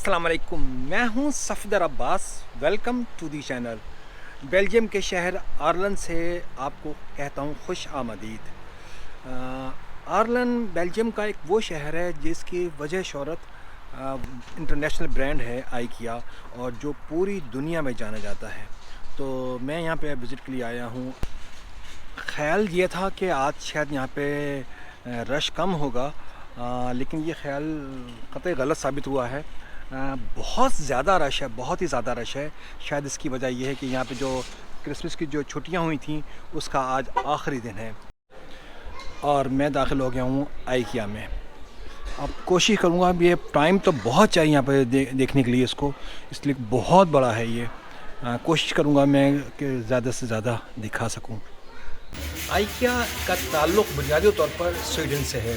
अस्सलाम वालेकुम। मैं हूं Safdar Abbas. Welcome to the channel. Belgium के शहर आर्लन से आपको कहता हूं खुश आमदीद। आर्लन बेल्जियम का एक वो शहर है जिसकी वजह शोहरत इंटरनेशनल ब्रांड है आइकिया, और जो पूरी दुनिया में जाना जाता है। तो मैं यहाँ पे विज़िट के लिए आया हूँ। ख़्याल ये था कि आज शायद यहाँ पे रश कम होगा, लेकिन ये ख़्याल कतई गलत साबित हुआ है। बहुत ज़्यादा रश है, बहुत ही ज़्यादा रश है। शायद इसकी वजह यह है कि यहाँ पे जो क्रिसमस की जो छुट्टियाँ हुई थी उसका आज आखिरी दिन है और मैं दाखिल हो गया हूँ आइकिया में। अब कोशिश करूँगा, अब ये टाइम तो बहुत चाहिए यहाँ पे देखने के लिए इसको, इसलिए बहुत बड़ा है ये। कोशिश करूँगा मैं कि ज़्यादा से ज़्यादा दिखा सकूँ। आइकिया का ताल्लुक़ बुनियादी तौर पर स्वीडन से है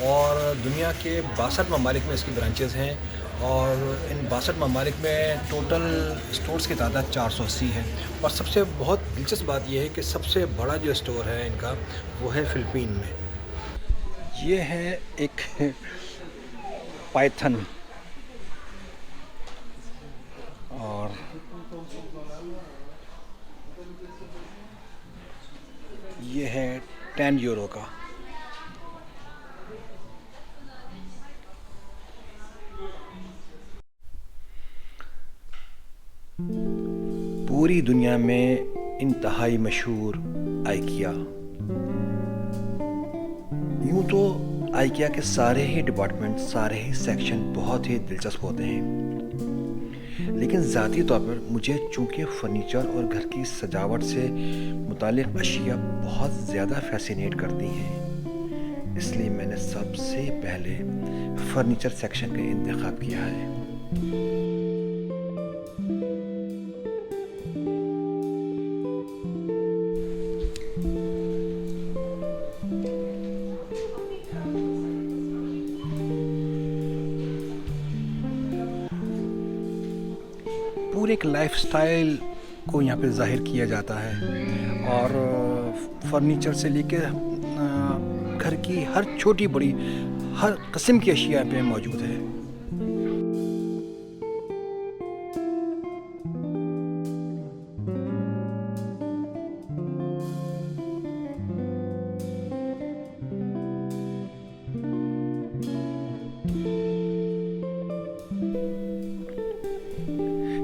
और दुनिया के 62 ममालिक में इसकी ब्रांचेज़ हैं, और इन 62 ममालिक में टोटल स्टोर्स की तादाद 480 है। और सबसे बहुत दिलचस्प बात यह है कि सबसे बड़ा जो स्टोर है इनका वो है फ़िलिपीन में। ये है एक पाइथन, और ये है 10 यूरो का। पूरी दुनिया में इंतहाई मशहूर आइकिया। यूँ तो आइकिया के सारे ही डिपार्टमेंट, सारे ही सेक्शन बहुत ही दिलचस्प होते हैं, लेकिन ज़ाती तौर पर मुझे चूँकि फ़र्नीचर और घर की सजावट से मुतालिक अशिया बहुत ज़्यादा फैसिनेट करती हैं, इसलिए मैंने सबसे पहले फ़र्नीचर सेक्शन का इंतखाब किया है। पूरे एक लाइफस्टाइल को यहाँ पे ज़ाहिर किया जाता है, और फर्नीचर से लेके घर की हर छोटी बड़ी हर किस्म की अशिया पे मौजूद है।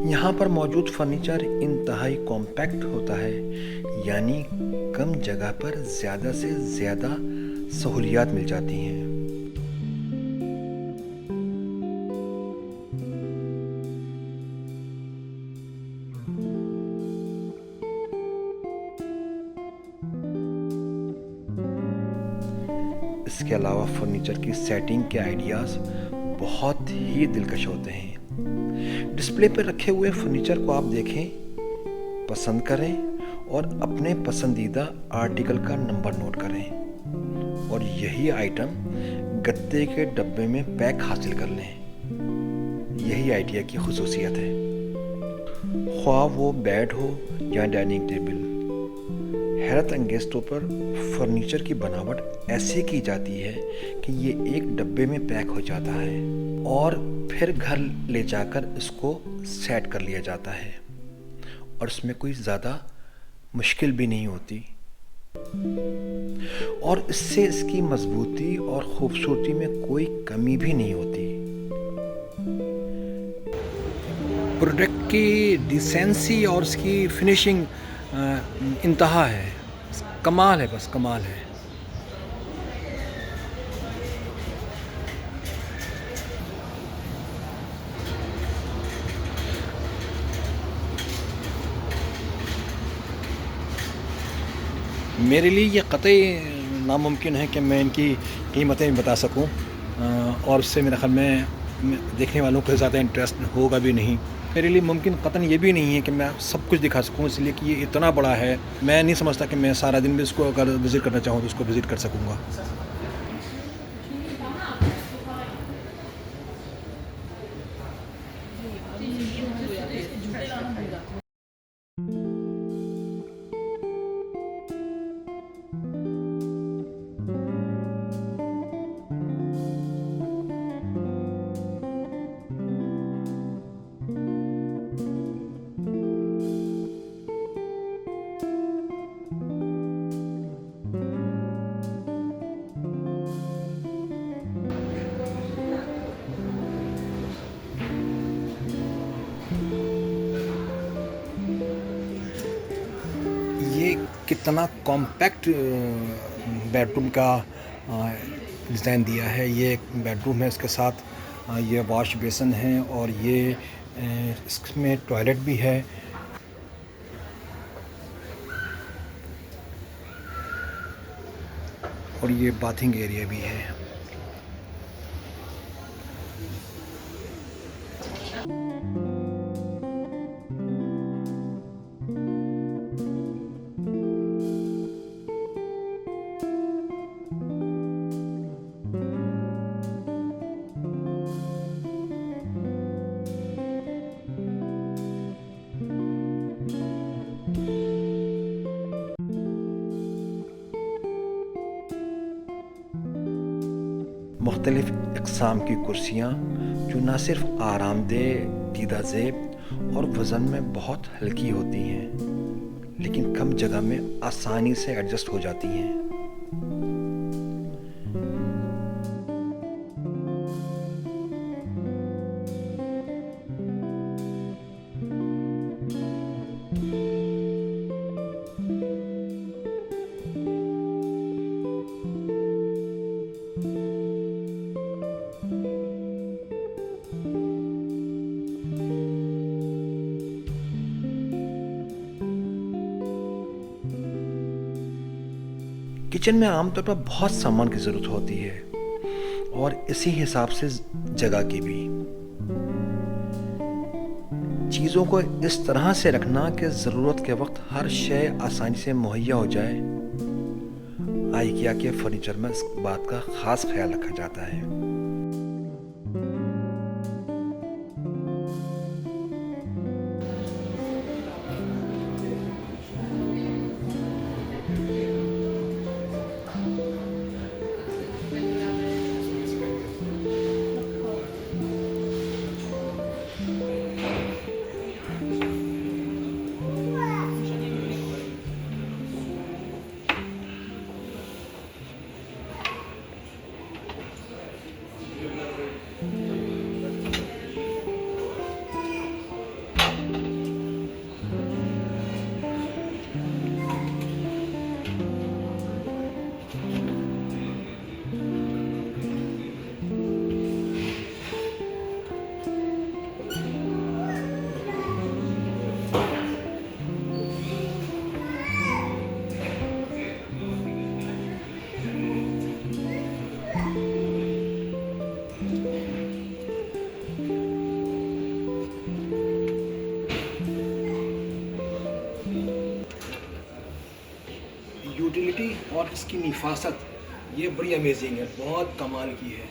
यहाँ पर मौजूद फर्नीचर इंतहाई कॉम्पैक्ट होता है, यानी कम जगह पर ज़्यादा से ज़्यादा सहूलियात मिल जाती हैं। इसके अलावा फर्नीचर की सेटिंग के आइडियाज़ बहुत ही दिलकश होते हैं। डिस्प्ले पर रखे हुए फर्नीचर को आप देखें, पसंद करें और अपने पसंदीदा आर्टिकल का नंबर नोट करें, और यही आइटम गत्ते के डब्बे में पैक हासिल कर लें। यही आइडिया की खुसूसियत है। ख्वाह वो बेड हो या डाइनिंग टेबल, हैरत अंगेज़ तौर पर फर्नीचर की बनावट ऐसे की जाती है कि ये एक डब्बे में पैक हो जाता है और फिर घर ले जाकर इसको सेट कर लिया जाता है, और इसमें कोई ज़्यादा मुश्किल भी नहीं होती, और इससे इसकी मजबूती और खूबसूरती में कोई कमी भी नहीं होती। प्रोडक्ट की डिसेंसी और उसकी फिनिशिंग इंतहा है, कमाल है, बस कमाल है। मेरे लिए ये कतई नामुमकिन है कि मैं इनकी कीमतें बता सकूं, और उससे मेरे ख़्याल में देखने वालों को ज़्यादा इंटरेस्ट होगा भी नहीं। मेरे लिए मुमकिन कतन ये भी नहीं है कि मैं सब कुछ दिखा सकूं, इसलिए कि ये इतना बड़ा है, मैं नहीं समझता कि मैं सारा दिन भी इसको अगर विज़िट करना चाहूँ तो उसको विज़िट कर सकूँगा। कितना कॉम्पैक्ट बेडरूम का डिज़ाइन दिया है। ये एक बेडरूम है, इसके साथ ये वॉश बेसिन है और ये इसमें टॉयलेट भी है। और ये बाथिंग एरिया भी है। मुख्तलिफ़ इक़साम की कुर्सियाँ जो न सिर्फ आरामदेह, दीदा ज़ेब और वज़न में बहुत हल्की होती हैं, लेकिन कम जगह में आसानी से एडजस्ट हो जाती हैं। किचन में आमतौर पर बहुत सामान की ज़रूरत होती है और इसी हिसाब से जगह की भी। चीज़ों को इस तरह से रखना कि ज़रूरत के वक्त हर शय आसानी से मुहैया हो जाए। आइकिया के फर्नीचर में इस बात का ख़ास ख्याल रखा जाता है। यूटिलिटी और इसकी निफासत ये बड़ी अमेजिंग है, बहुत कमाल की है।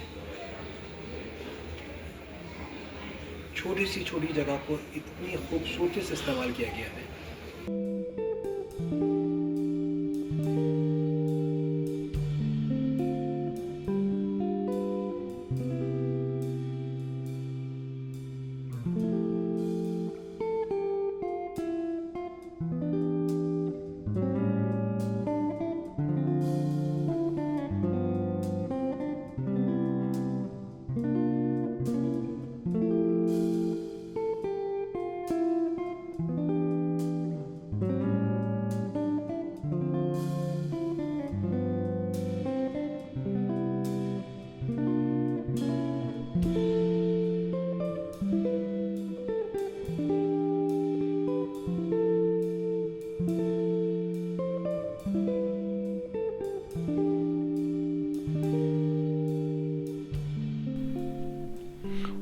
छोटी सी छोटी जगह को इतनी खूबसूरती से इस्तेमाल किया गया है।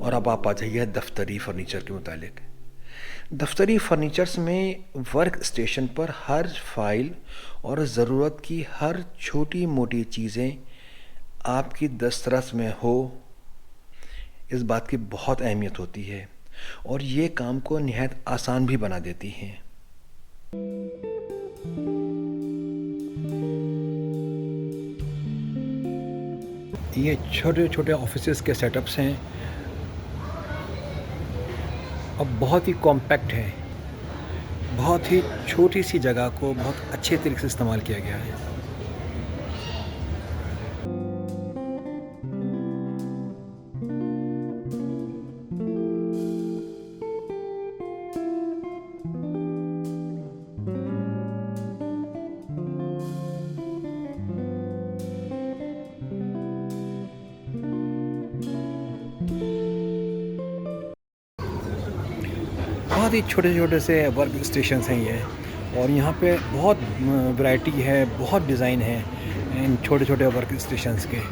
और अब आप आ जाइए दफ्तरी फर्नीचर के मुतालिक। दफ्तरी फर्नीचर्स में वर्क स्टेशन पर हर फाइल और ज़रूरत की हर छोटी मोटी चीज़ें आपकी दस्तरस में हो, इस बात की बहुत अहमियत होती है और ये काम को निहायत आसान भी बना देती हैं। ये छोटे छोटे ऑफिसेस के सेटअप्स हैं और बहुत ही कॉम्पैक्ट है। बहुत ही छोटी सी जगह को बहुत अच्छे तरीके से इस्तेमाल किया गया है। बहुत ही छोटे छोटे से वर्क स्टेशन हैं ये, और यहाँ पे बहुत वैरायटी है, बहुत डिज़ाइन है इन छोटे छोटे वर्क स्टेशंस के।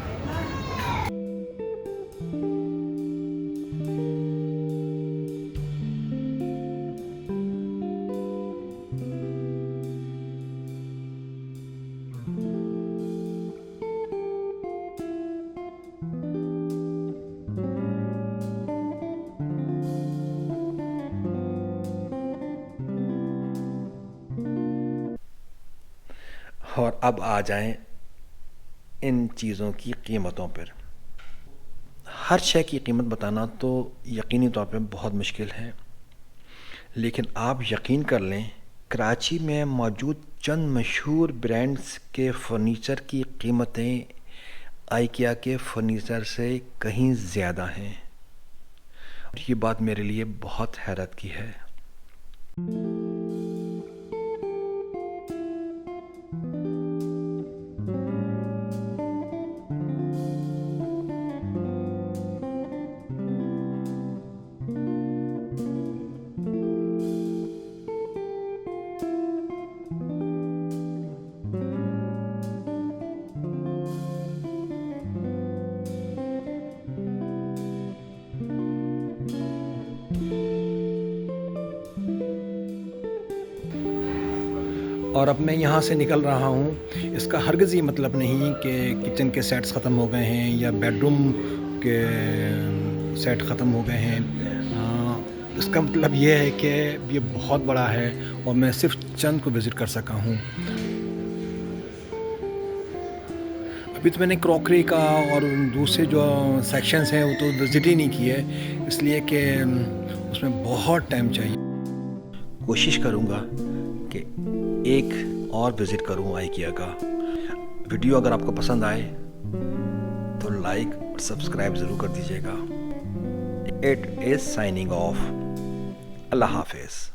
और अब आ जाएं इन चीज़ों की कीमतों पर। हर शय की कीमत बताना तो यकीनी तौर पे बहुत मुश्किल है, लेकिन आप यकीन कर लें, कराची में मौजूद चंद मशहूर ब्रांड्स के फर्नीचर की कीमतें आइकिया के फर्नीचर से कहीं ज़्यादा हैं, और ये बात मेरे लिए बहुत हैरत की है। और अब मैं यहाँ से निकल रहा हूँ। इसका हरगिज़ ये मतलब नहीं कि किचन के सेट्स ख़त्म हो गए हैं या बेडरूम के सेट ख़त्म हो गए हैं। इसका मतलब ये है कि ये बहुत बड़ा है और मैं सिर्फ चंद को विज़िट कर सका हूँ। अभी तो मैंने क्रॉकरी का और दूसरे जो सेक्शंस हैं वो तो विज़िट ही नहीं किए, इसलिए कि उसमें बहुत टाइम चाहिए। कोशिश करूँगा कि एक और विज़िट करूँ आइकिया का। वीडियो अगर आपको पसंद आए तो लाइक और सब्सक्राइब ज़रूर कर दीजिएगा। It is signing off. अल्लाह हाफिज़।